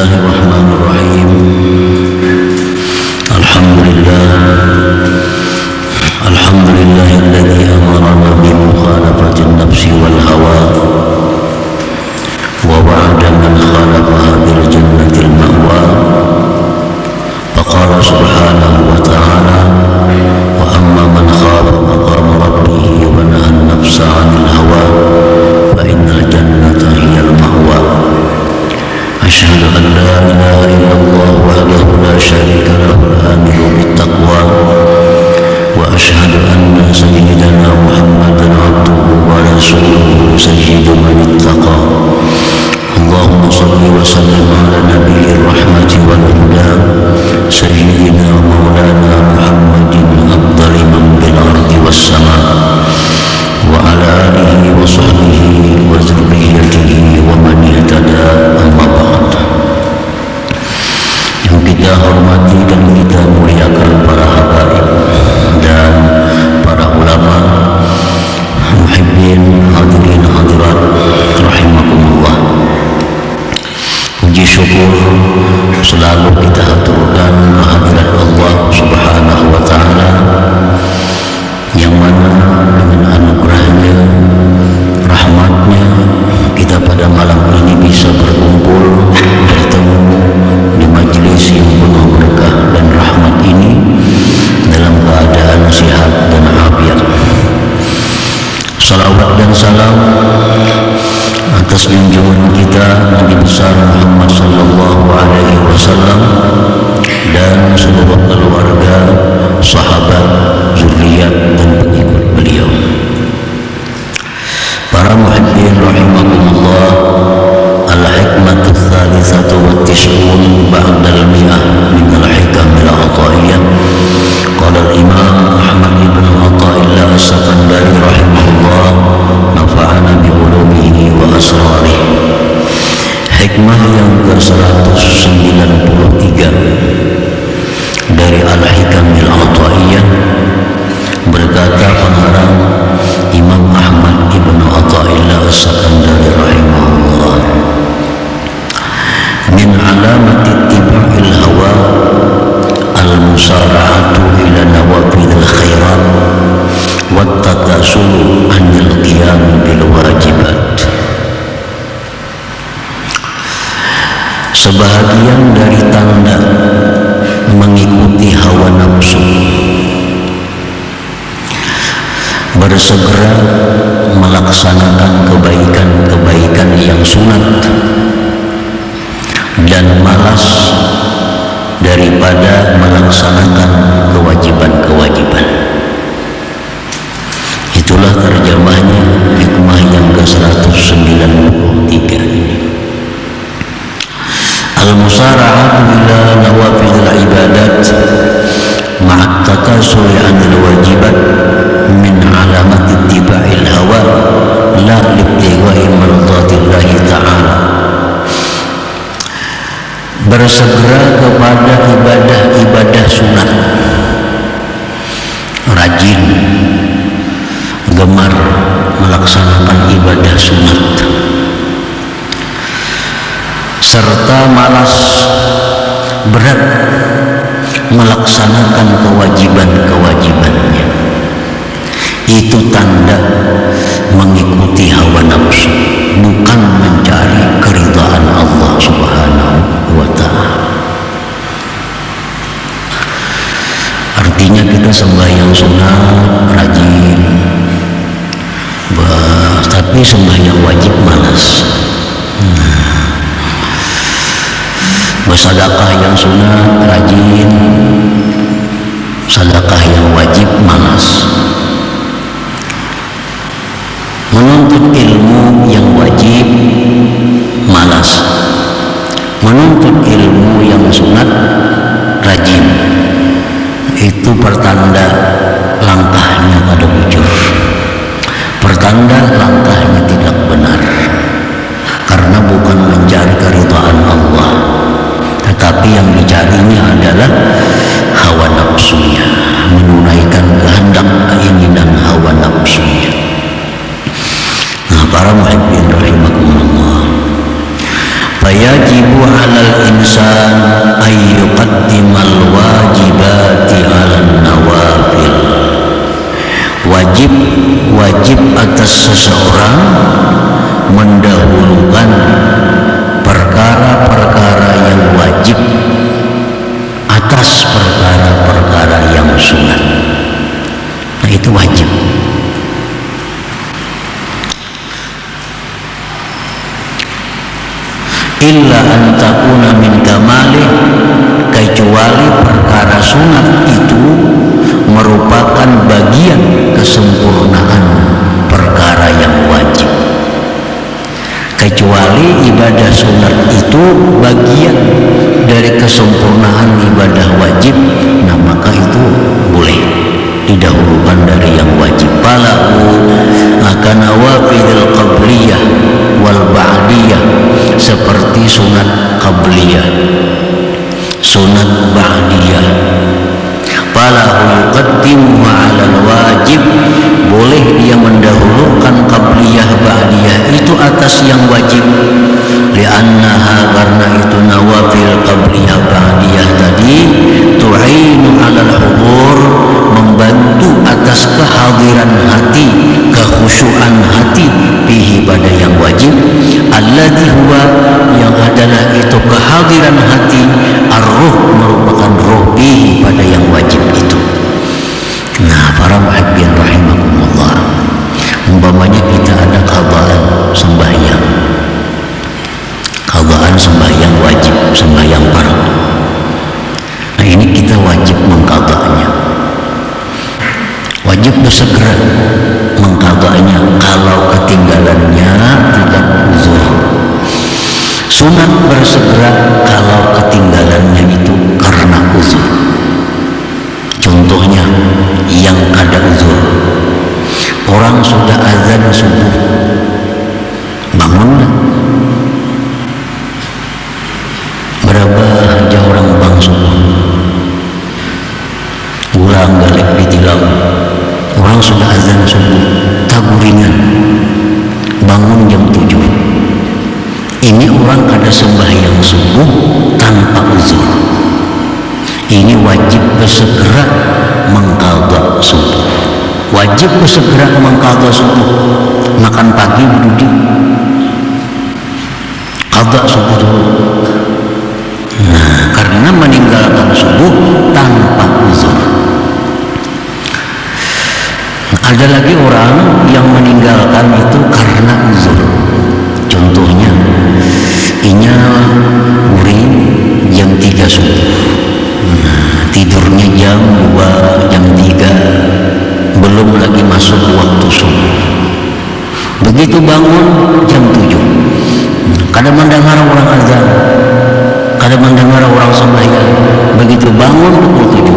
Bismillahirrahmanirrahim. Alhamdulillahilladzi amarna bi mukhalafati an-nafsi wal hawa wa wa'ada man khalafaha bil jannatil ma'wa. Faqala subhanahu wa ta'ala wa amma man khafa maqama rabbih wa nahaa an-nafsa 'anil hawa fa innal jannata hiyal ma'wa. Asyhadu an la ilaha illallah wahdahu la syarika lahu al-amiru bit-taqwa wa asyhadu anna sayyidana Muhammadan abduhu wa rasuluhu sayyidu man ittaqa. Allahumma salli wa sallim ala nabiyyir rahmati wal huda sayyidina maulana Muhammadin afdali man bil ardi was sama wa ala alihi wa sahbihi wa dzurriyyatihi wa man ihtada. Amma ba'd. Yang kita hormati dan kita muliakan para habaib dan para ulama, muhibbin, hadirin hadirat rahimakumullah. Puji syukur selalu kita haturkan kehadirat Allah Subhanahu wa ta'ala, yang mana dengan anugerahnya, rahmatnya, kita pada malam ini bisa berkumpul, bertemu di majelis yang penuh berkah dan rahmat ini dalam keadaan sehat dan afiat. Salawat dan salam atas junjungan kita Nabi besar Muhammad sallallahu alaihi wasallam dan seluruh keluarga, sahabat, zuriat dan pengikut beliau. Para muhibbin rahimakumullah, al-hikmatu tsalitsatu wa tis'un ba'dal mi'ah min al-hikam al-'ata'iyyah. Qala al-imam Ahmad ibn Athaillah as-Sakandari rahimahullah, nafa'ana bi ulumihi wa asrarihi. Hikmah yang ke-193 dari Al-Hikam Al-Atha'iyyah, berkata pengarang Imam Ahmad ibn Athaillah as-Sakandari rahimahullah, min alamati ittiba'il hawa al-musara'atu ila nawafidil khairat wa takasulu anil qiyam bil wajibat. Sebahagian dari tanda mengikuti hawa nafsu, bersegera melaksanakan kebaikan-kebaikan yang sunat dan malas daripada melaksanakan kewajiban-kewajiban. Itulah terjemahnya hikmah yang ke-193 ini. Al-musara'atu ila nawafidil ibadat ma'at takasuli 'anil wajibat min alamati ittiba'il hawa la libtigha'i mardatillahi ta'ala. Bersegera kepada ibadah-ibadah sunat, rajin, gemar melaksanakan ibadah sunat, serta malas berat melaksanakan kewajiban-kewajibannya. Itu tanda mengikuti hawa nafsu, bukan mencari keridhaan Allah Subhanahu wa ta'ala. Artinya kita sembahyang sunat rajin, tapi sembahyang wajib malas. Bersedekah yang sunat rajin, sedekah yang wajib malas. Menuntut ilmu yang wajib malas, menuntut ilmu yang sunat rajin. Itu pertanda langkahnya kada bujur, pertanda langkahnya tidak benar, karena bukan mencari keridhaan Allah, tetapi yang dicarinya adalah hawa nafsunya, menunaikan kehendak keinginan hawa nafsunya. Nah, para muhibbin rahimakumullah, fayajibu 'alal insan ay yuqaddimal wajibati 'alan nawafil. Wajib atas seseorang mendahulukan perkara-perkara yang wajib atas perkara-perkara yang sunat. Nah, itu wajib. Illa an takuna min kamalih, kecuali perkara sunat itu merupakan bagian kesempurnaan perkara yang wajib. Kecuali ibadah sunat itu bagian dari kesempurnaan ibadah wajib, nah maka itu boleh didahulukan dari yang wajib. Falahu akan nawafilul qabliyah wal ba'diyah, seperti sunat qabliyah, sunat ba'diyah. Falahu yuqaddimu 'alal wajib, boleh dia mendahulukan qabliyah ba'diyah itu atas yang wajib. Li'annaha, karena itu nawafil qabliyah ba'diyah tadi tu'inu 'alal hudur, membantu atas kehadiran hati, kekhusyuan hati bihi, pada yang wajib. Alladzi huwa, yang adalah itu kehadiran hati, ar-ruh, merupakan ruh bihi, pada yang wajib itu. Nah, para muhibbin rahimakumullah, umpamanya kita ada qadaan sembahyang, qadaan sembahyang wajib, sembahyang fardu. Nah, ini kita wajib mengqadanya, wajib bersegera mengqadanya kalau ketinggalannya tidak uzur. Sunat bersegera kalau ketinggalannya itu karena uzur. Contohnya yang kada uzur, orang sudah azan subuh, bangunlah. Berapa aja orang bang subuh, ulang balik ditilang, orang sudah azan subuh, taburingan, bangun jam 7. Ini orang kada sembahyang subuh tanpa uzur. Ini wajib bersegera mengqadha subuh. Wajib bersegera mengqadha subuh. Makan pagi berdudi, qadha subuh dulu. Nah, karena meninggalkan subuh tanpa uzur. Ada lagi orang yang meninggalkan itu karena uzur. Contohnya, inya guring jam 3 subuh. Nah, tidurnya jam 2, jam 3, belum lagi masuk waktu subuh. Begitu bangun jam 7, kadang mendengar orang azan, kadang mendengar orang sembahyang. Begitu bangun pukul 7.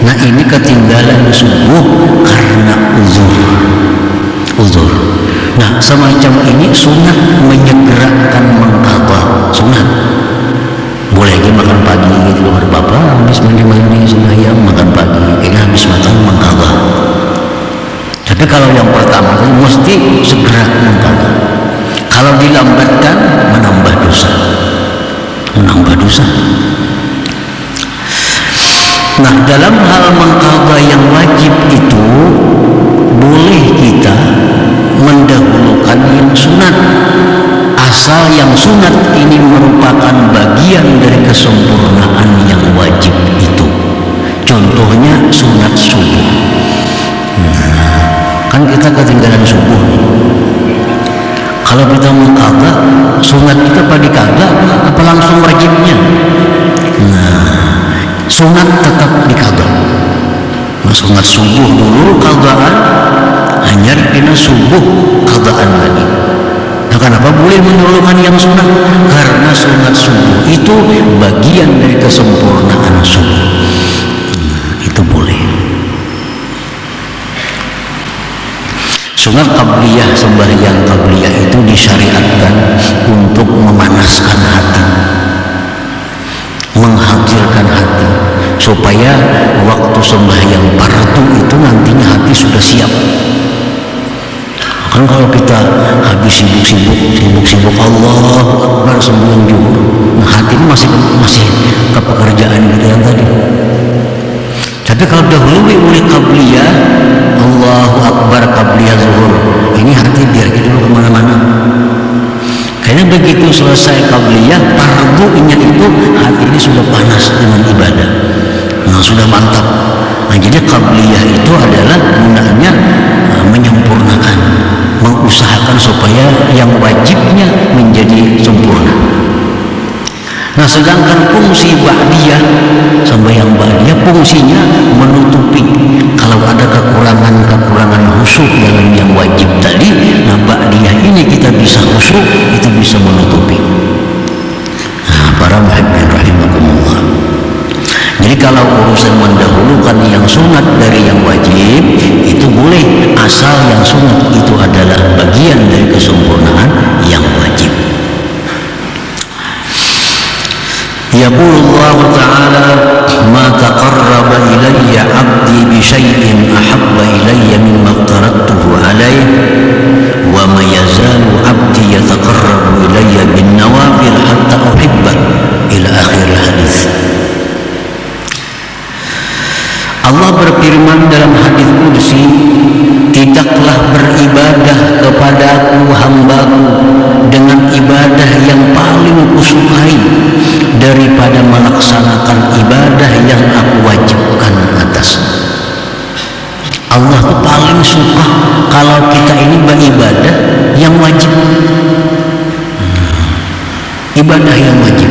Nah, ini ketinggalan subuh karena uzur. Nah, semacam ini sunat menyegerakan mengqadha sunat. Boleh aja makan pagi gitu, keluar bapak habis mandi sembahyang makan pagi, ini habis makan mengqadha. Tapi kalau yang pertama itu mesti segera mengqadha. Kalau dilambatkan menambah dosa. Nah, dalam hal mengqadha yang wajib itu boleh kita mendahulukan yang sunat, asal yang sunat ini merupakan bagian dari kesempurnaan yang wajib itu. Contohnya sunat subuh. Nah, kan kita ketinggalan subuh nih. Kalau kita mengqadha sunat kita apa dikadha apa langsung wajibnya? Nah, sunat tetap dikadha. Sunat subuh dulu qadhaan, hanya kena subuh qadhaan lagi. Nah, kenapa boleh mendahulukan yang sunat? Karena sunat subuh itu bagian dari kesempurnaan subuh. Itu boleh. Sunat qabliyah, sembahyang qabliyah itu disyariatkan untuk memanaskan hati, menghadirkan hati, supaya waktu sembahyang fardu itu nantinya hati sudah siap. Kan kalau kita habis sibuk Allahu Akbar sebelum zuhur, nah hati ini masih ke pekerjaan kita yang tadi. Tapi kalau dahului oleh qabliyah, Allahu Akbar qabliyah zuhur, ini hati biar kita dulu kemana-mana. Karena begitu selesai qabliyah, fardunya itu hati ini sudah panas dengan ibadah, nah sudah mantap. Nah jadi qabliyah itu adalah gunanya menyempurnakan, mengusahakan supaya yang wajibnya menjadi sempurna. Nah sedangkan fungsi ba'diyah, sembahyang ba'diyah fungsinya menutupi kalau ada kekurangan khusyuk dalam yang wajib tadi. Nah ba'diyah ini kita bisa khusyuk, itu bisa menutupi. Nah para muhibbin rahimakumullah, jadi kalau urusan mendahulukan yang sunat dari yang wajib itu boleh, asal yang sunat itu adalah bagian dari kesempurnaan yang wajib. Yaqulullah ta'ala, ma taqarraba ilayya 'abdi bi syai'in ahabba ilayya mimma aftaradtuhu alayhi wa ma yazalu 'abdi yataqarrabu ilayya bin nawafil hatta uhibbah, ila akhir hadis. Allah berfirman dalam hadis qudsi, tidaklah beribadah kepadaku hambaku dengan ibadah yang paling kusukai daripada melaksanakan ibadah yang aku wajibkan atasnya. Allah itu paling suka kalau kita ini beribadah yang wajib, ibadah yang wajib.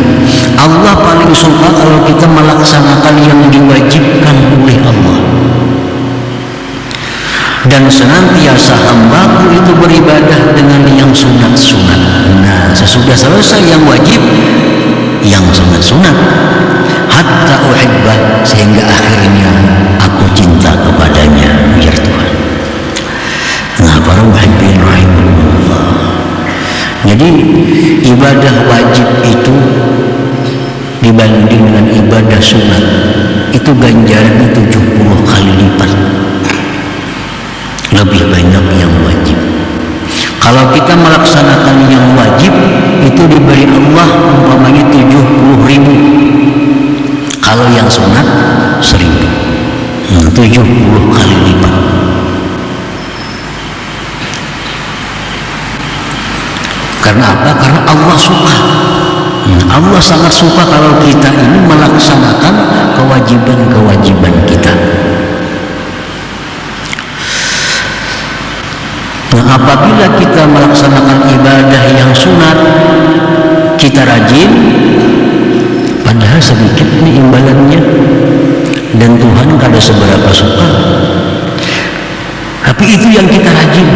Allah paling suka kalau kita melaksanakan yang diwajibkan oleh Allah. Dan senantiasa hambaku itu beribadah dengan yang sunat-sunat. Nah sesudah selesai yang wajib, yang sunat-sunat, hatta uhibbah, sehingga akhirnya aku cinta kepadanya, biar Tuhan. Nah para muhibbin rahimahullah, jadi ibadah wajib itu dibanding dengan ibadah sunat itu ganjarannya 70 kali lipat lebih banyak yang wajib. Kalau kita melaksanakan yang wajib itu diberi Allah umpamanya 70.000, kalau yang sunat 1.000, 70 kali lipat. Karena apa? Karena Allah suka. Allah sangat suka kalau kita ini melaksanakan kewajiban-kewajiban kita. Nah, apabila kita melaksanakan ibadah yang sunat, kita rajin, padahal sedikit nih imbalannya, dan Tuhan kada seberapa suka. Tapi itu yang kita rajin.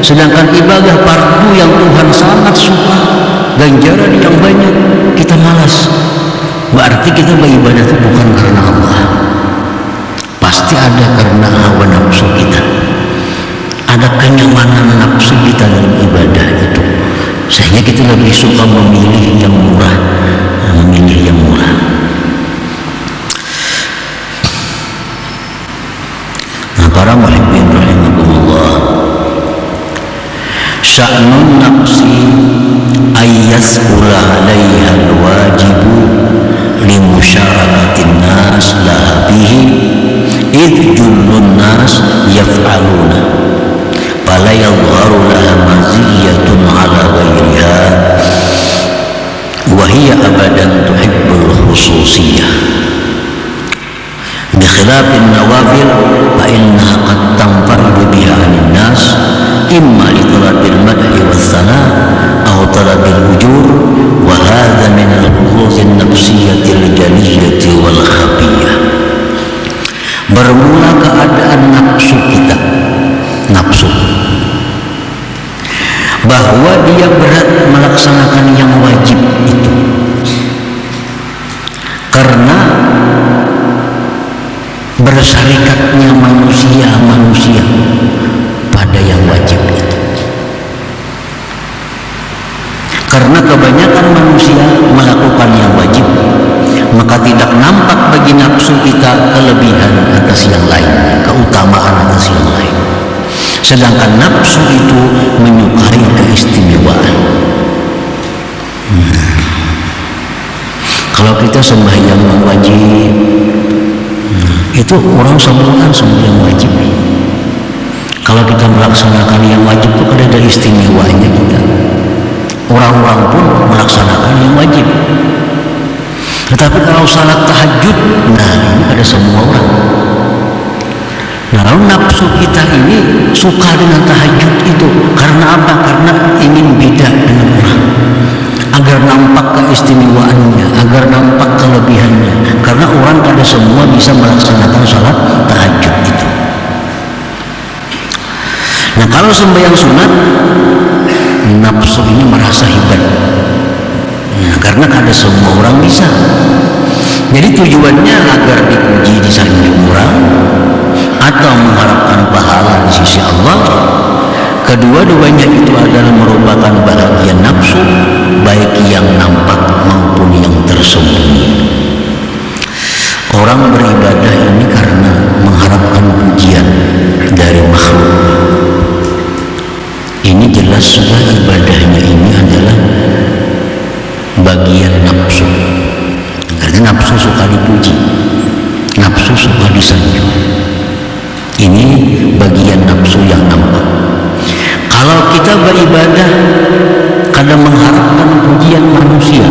Sedangkan ibadah fardu yang Tuhan sangat suka, ganjaran yang banyak, kita malas. Berarti kita beribadah itu bukan karena Allah, pasti ada karena hawa nafsu kita, ada kenyamanan nafsu kita dalam ibadah itu, sehingga kita lebih suka memilih yang murah, memilih yang murah. Nah para muhibbin rahimahumullah, sya'nun nafsi ayyas'ula 'alaiha al-wajibu li musyarakati nas laha bihi idh jullun nas yaf'aluna fala yadhharu laha maziyatun 'ala ghairiha wa hiya abadan tuhibbul khususiyah bi khilafin nawafil fa innaha qad tanfaradu biha 'anil nas imma li talabil madhi was sana aw talabil ujur, wa hadha min al-hudud an-nafsiyyah al-jaliyah wal khafiyah. Bermula keadaan nafsu kita, nafsu bahwa dia berat melaksanakan yang wajib itu karena bersyarikatnya manusia pada yang wajib itu. Karena kebanyakan manusia melakukan yang wajib, maka tidak nampak bagi nafsu kita kelebihan atas yang lain, keutamaan atas yang lain. sedangkan nafsu itu menyukai keistimewaan. Kalau kita sembahyang yang wajib, itu orang sebulan sembahyang wajib. Kalau kita melaksanakan yang wajib itu ada istimewanya kita. Orang-orang pun melaksanakan yang wajib. Tetapi kalau salat tahajud, nah ini pada semua orang. Nah, lalu nafsu kita ini suka dengan tahajud itu karena apa? Karena ingin beda dengan orang, agar nampak keistimewaannya, agar nampak kelebihannya. Karena orang pada semua bisa melaksanakan salat tahajud itu. Nah, kalau sembahyang sunat, nafsu ini merasa hebat. Nah, karena kada semua orang bisa. Jadi tujuannya agar dipuji, disanjung orang, atau mengharapkan pahala di sisi Allah. Kedua-duanya itu adalah merupakan bahagian nafsu, baik yang nampak maupun yang tersembunyi. Orang beribadah ini karena mengharapkan pujian dari makhluk. Ini jelas sudah ibadahnya ini adalah bagian nafsu. Karena nafsu suka dipuji, nafsu suka disanjung. Ini bagian nafsu yang nampak. Kalau kita beribadah kadang mengharapkan pujian manusia,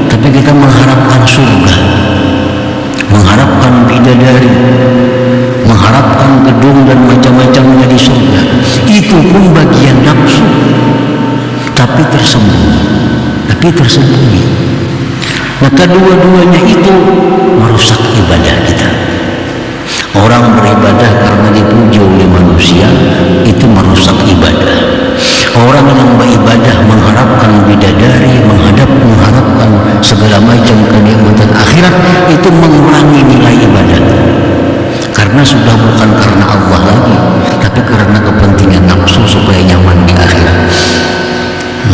tapi kita mengharapkan surga, mengharapkan bidadari, mengharapkan gedung dan macam-macamnya di surga. Itu pun bagian nafsu, tapi tersembunyi. Nah, kedua-duanya itu merusak ibadah kita. Orang beribadah karena dipuji oleh manusia, itu merusak ibadah. Orang yang beribadah mengharapkan bidadari, mengharapkan segala macam kenikmatan akhirat, itu mengurangi nilai ibadah. Karena sudah bukan karena Allah lagi, tapi karena kepentingan nafsu supaya nyaman di akhirat.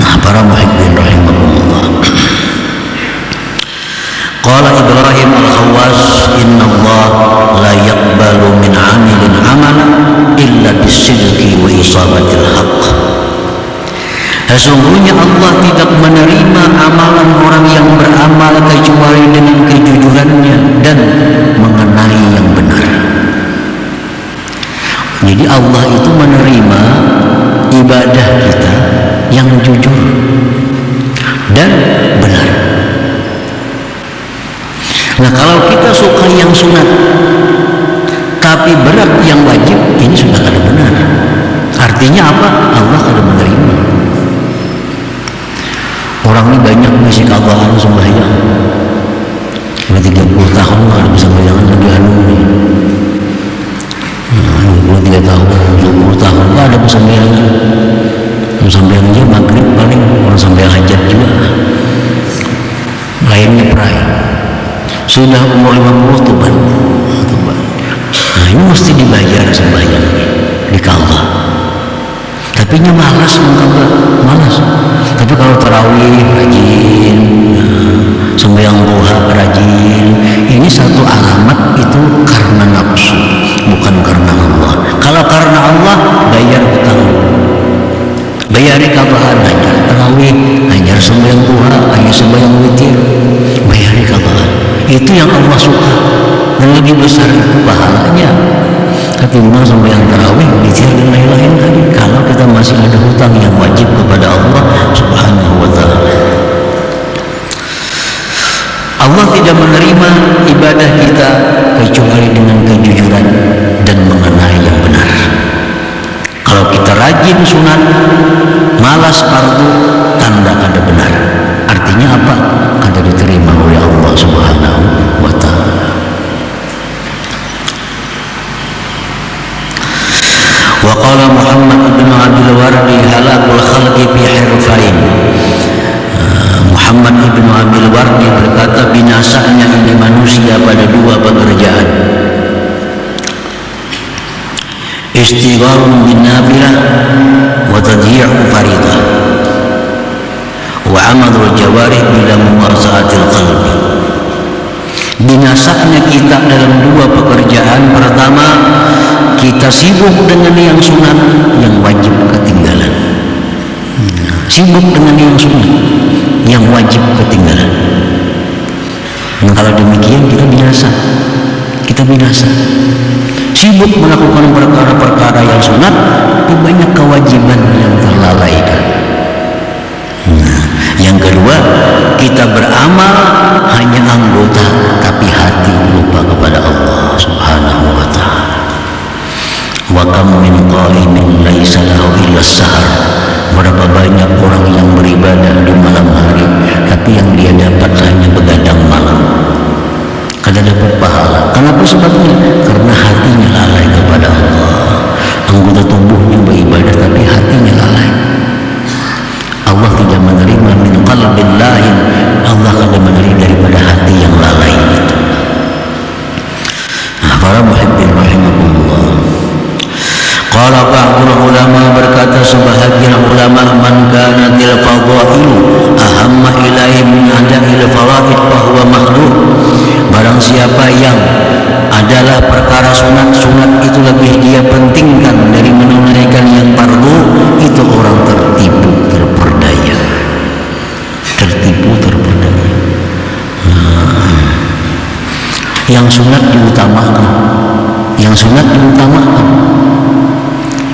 Nah, para muhibbin rahimahullah. Qala Ibrahim al-Khawwas, inna Allah la yaqbalu min 'amilin 'amalan illa bisidqi wa isabatil haqq. Sesungguhnya Allah tidak menerima amalan orang yang beramal kecuali dengan kejujurannya dan mengenai yang benar. Jadi Allah itu menerima ibadah kita yang jujur dan benar. Nah, kalau kita suka yang sunat tapi berat yang wajib, ini sudah kada benar. Artinya apa? Allah kada menerima. Orang ini banyak misi kagauan sembahyang. Udah 30 tahun nggak bisa sembahyang lagi nih. 23 tahun, 20 tahun nggak ada sembahyang. Sembahyang aja maghrib paling, orang sembahyang hajat juga. Lainnya perai. Sudah umur 50 tuban. Nah, ini mesti dibayar sembahyang di Ka'bah. Tapi nya malas malas. Tapi kalau tarawih rajin, sembahyang duha rajin, ini satu alamat itu karena nafsu, bukan karena Allah. Kalau karena Allah, bayar hutang, bayari kabahan, hanyar tarawih, hanyar sembahyang duha, hanyar sembahyang witir, bayari kabahan. Itu yang Allah suka, dan lebih besar itu pahalanya ketimbang sembahyang tarawih, witir dan lain-lain tadi. Kalau kita masih ada hutang yang wajib kepada Allah Subhanahu wa ta'ala, Allah tidak menerima ibadah kita kecuali dengan kejujuran dan mengenai yang benar. Kalau kita rajin sunat, malas fardu, tanda kada benar. Artinya apa? Kada diterima oleh Allah Subhanahu wa ta'ala. Wa qala Muhammad ibn Abdul Wardi halakul khalqi fi hirfain. Muhammad ibn Abdul Wardi berkata, binasanya ini manusia pada dua pekerjaan. Istigharun bin nafilah wa tadhi'u faridah wa amadul jawarih bila muwasaatil qalbi. Binasanya kita dalam dua pekerjaan. Pertama, kita sibuk dengan yang sunat, yang wajib ketinggalan. Sibuk dengan yang sunat, yang wajib ketinggalan. Nah, kalau demikian kita binasa. Sibuk melakukan perkara-perkara yang sunat, tapi banyak kewajiban yang terlalaikan. Nah, yang kedua, kita beramal hanya anggota, tapi hati lupa kepada Allah Subhanahu wa ta'ala. Wa kam min qaimin laisa lahu illa sahar. Berapa banyak orang yang beribadah di malam hari, tapi yang dia dapat hanya begadang malam. Kada dapat pahala. Kenapa sebabnya? Karena hatinya lalai kepada Allah. Anggota tubuhnya beribadah, tapi hatinya lalai. Allah tidak menerima min qalbin lahin. Allah kada menerima daripada hati yang lalai itu. Nah, para muhibbin rahimakumullah. Qala ba'dul ulama, berkata sebahagian ulama, man kana til fadailu ahamma ilaihi min ada'il faraid fa huwa mahdur. Barang siapa yang adalah perkara sunat itu lebih dia pentingkan dari menunaikan yang fardu, itu orang tertipu terperdaya. Nah, yang sunat diutamakan,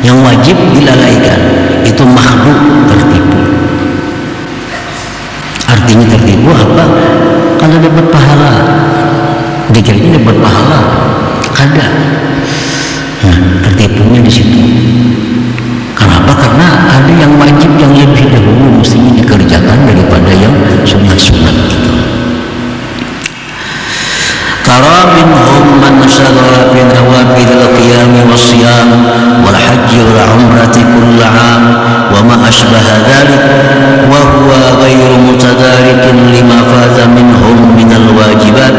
yang wajib dilalaikan, itu makhluk tertipu. Artinya tertipu apa? Kalau dapat pahala, dikiranya dapat pahala, kada. Nah, tertipunya di situ. Kenapa? Karena ada yang wajib yang lebih dahulu mestinya dikerjakan daripada yang sunat-sunat itu. Tara minhum man syaghala bi nawafil qiyam was-siyam wal hajj wal umrati kull 'am wa ma ashbaha dhalik wa huwa ghairu mutadarikin lima fata minhum min al-wajibat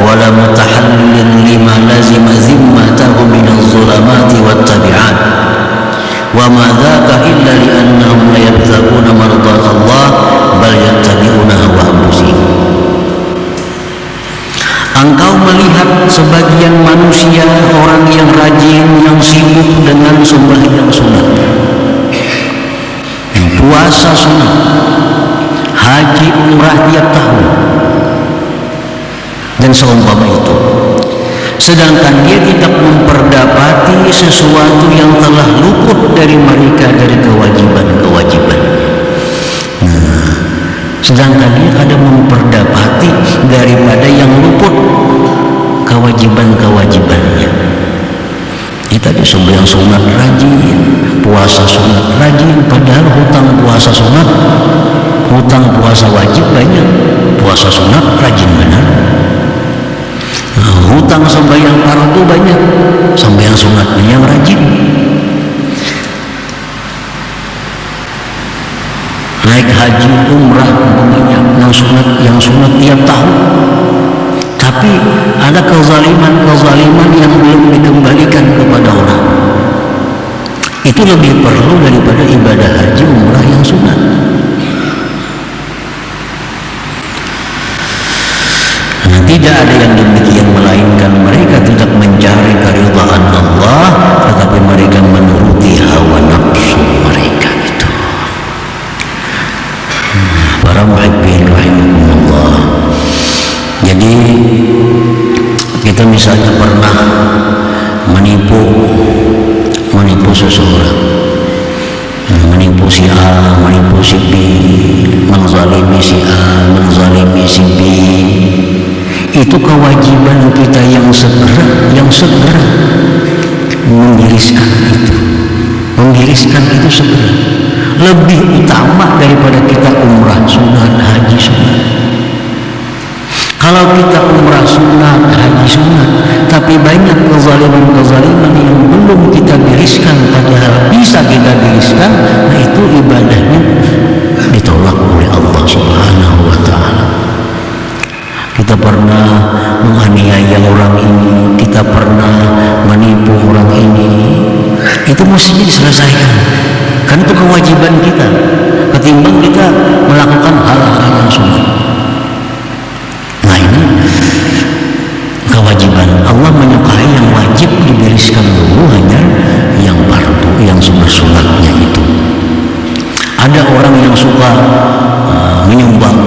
wa la mutahallilin lima lazima zimmatahu min az-zulamati wat-tabi'at wa ma dhaka illa li annahum la yabtaguna mardat Allah bal yattabi'una hawa anfusihim. Engkau melihat sebagian manusia, orang yang rajin, yang sibuk dengan sembahyang sunat, puasa sunat, haji umrah tiap tahun, dan seumpama itu. Sedangkan dia tidak memperdapati sesuatu yang telah luput dari mereka dari kewajiban-kewajiban. Nah, sedangkan dia kadang memperdapati daripada yang luput kewajiban-kewajibannya. Kita sembahyang sunat rajin, puasa sunat rajin, padahal hutang puasa sunat, hutang puasa wajib banyak, puasa sunat rajin benar. Nah, hutang sembahyang fardu banyak, sembahyang sunatnya yang rajin. Naik haji umrah banyak, yang sunat tiap tahun, tapi ada kezaliman yang belum dikembalikan kepada orang. Itu lebih perlu daripada ibadah haji umrah yang sunat. Nah, tidak ada yang demikian, melainkan mereka tidak mencari keridhaan Allah, tetapi mereka menuruti hawa nafsu mereka. Para muhibbin rahimakumullah. Jadi kita misalnya pernah menipu seseorang, menipu si A, menipu si B, menzalimi si A, menzalimi si B. Itu kewajiban kita yang segera membiriskan itu segera. Lebih utama daripada kita umrah sunat, haji sunat. Kalau kita umrah sunat, haji sunat, tapi banyak kezaliman yang belum kita biriskan, padahal bisa kita biriskan, nah itu ibadahnya ditolak oleh Allah Subhanahu wa ta'ala. Kita pernah menganiaya orang ini, kita pernah menipu orang ini, itu mestinya diselesaikan. Kan itu kewajiban kita, ketimbang kita melakukan hal-hal yang sunat. Nah, ini kewajiban. Allah menyukai yang wajib dibereskan dulu, orang yang suka menyumbang,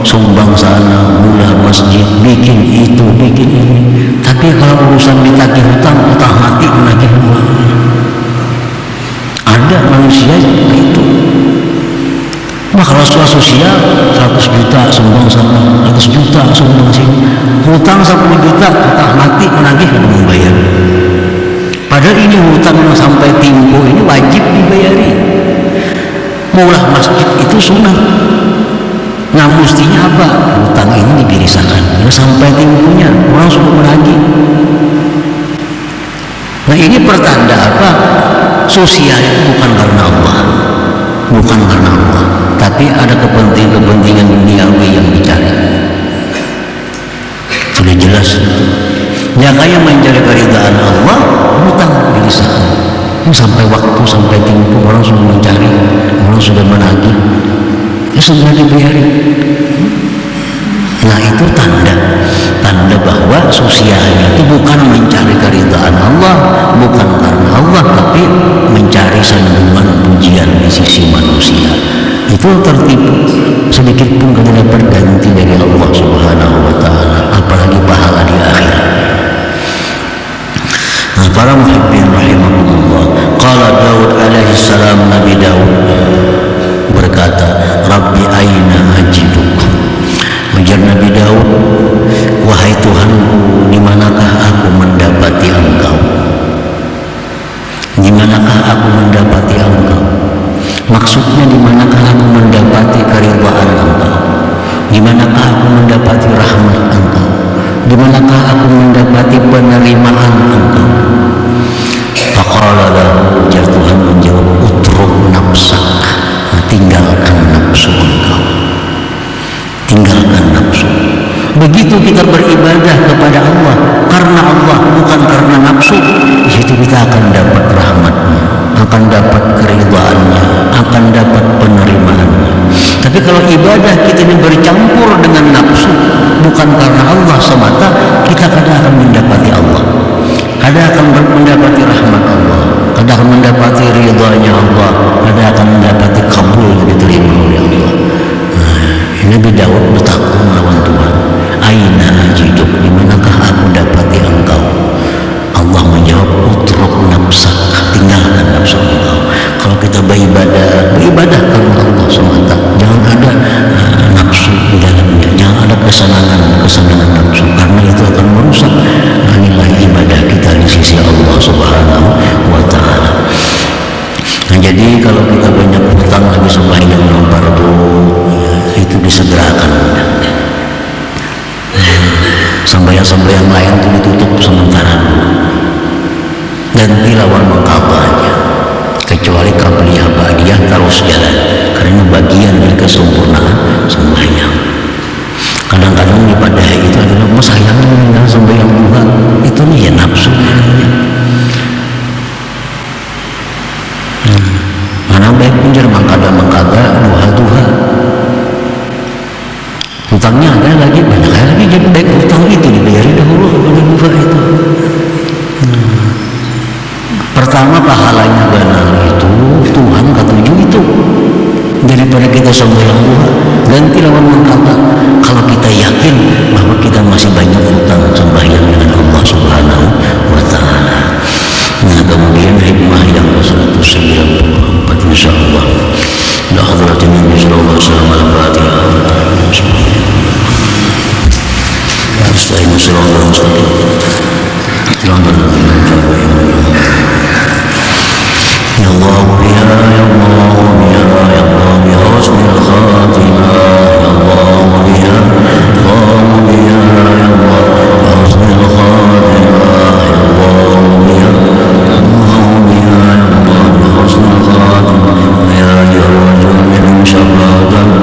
sumbang sana, gula masjid, bikin itu, bikin ini. Tapi kalau urusan ditagih hutang, utang mati menagih hutang. Ada manusia itu. Nah, kalau sosial 100 juta sumbang sana, 100 juta sumbang sini, hutang 10 juta, utang mati menagih dan membayar. Padahal ini hutang yang sampai timpo ini wajib dibayari. Maulah masjid itu sunnah. Nah, mestinya apa? Hutang ini dibirisakan. Ya, sampai timbunya orang sudah menagih. Nah, ini pertanda apa? Sosial itu bukan karena Allah, bukan karena Allah, tapi ada kepentingan duniawi yang dicari. Sudah jelas. Ya, kayak mencari keridhaan Allah, hutang dibirisakan. Sampai waktu, sampai tempo orang sudah mencari, orang sudah menagih, ya sudah dibayari. Nah, itu tanda bahwa sosialnya itu bukan mencari keridhaan Allah, bukan karena Allah, tapi mencari sanjungan pujian di sisi manusia. Itu tertipu, sedikit pun tidak dapat ganti dari Allah Subhanahu wa Ta'ala, apalagi pahala di akhirat. Nah, para muhibbin rahimahullah, qala Daud alaihi salam, Nabi Daud berkata, Rabbi aina ajiduk. Ujar Nabi Daud, wahai Tuhanku, di manakah aku mendapati Engkau? Di manakah aku mendapati Engkau? Maksudnya, di manakah aku mendapati keridhaan Engkau? Di manakah aku mendapati rahmat Engkau? Di manakah aku mendapati penerimaan Engkau? Faqala lahu, ujar Tuhan menjawab, utruk nafsak, tinggalkan nafsu engkau, tinggalkan nafsu. Begitu kita beribadah kepada Allah karena Allah, bukan karena nafsu, di situ kita akan dapat rahmatnya, akan dapat keridhaannya, akan dapat penerimaannya. Tapi kalau ibadah kita ini bercampur dengan nafsu, bukan karena Allah semata, kita kadang akan mendapati Allah, kadang akan mendapati rahmat Allah, kadang akan mendapati ridhanya Allah, kadang akan mendapati kabul yang diterima oleh Allah. Nabi Daud bertakwa melawan Tuhan. Aina ajiduk, di manakah aku dapati engkau? Allah menjawab, utruk nafsak, tinggalkan nafsu engkau. Kalau kita beribadah karena Allah semata, jangan ada nafsu di dalamnya, jangan ada kesenangan nafsu, karena itu akan merusak nilai ibadah kita di sisi Allah Subhanahu wa Ta'ala. Nah, jadi kalau kita banyak hutang lagi sembahyang fardu, itu disegerakan. Sembahyang lain itu ditutup sementara dulu, ganti lawan mengkabahnya, kecuali qabliyah ba'diyah terus jalan, karena bagian dari kesempurnaan sembahyang. Kadang-kadang pada itu adalah sayangnya meninggal sembahyang duha, itu nih ya nafsu namanya. Mana baik pinjar mengkada duha. Hutangnya ada lagi, banyak lagi, jadi baik hutang itu dibayari dahulu kepada duha itu. Pertama, pahalanya benar itu Tuhan ketujuh itu, daripada kita sembahyang duha ganti lawan mengkada. Kalau kita yakin bahwa kita masih banyak hutang sembahyang dengan Allah Subhanahu wa Ta'ala. Nah, kemudian hikmah yang ke-194 insyaallah. La hadratin min sallallahu alaihi wasallam. Astagfirullah sallallahu alaihi wasallam. Ya Allah, ya Allah, ya Allah, ya Allah, ya husnul khatimah. Ya Allah, ya Allah, ya Allah, ya husnul khatimah. Ya Allah, ya Allah, ya Allah, ya husnul khatimah. Ya rajul min syabab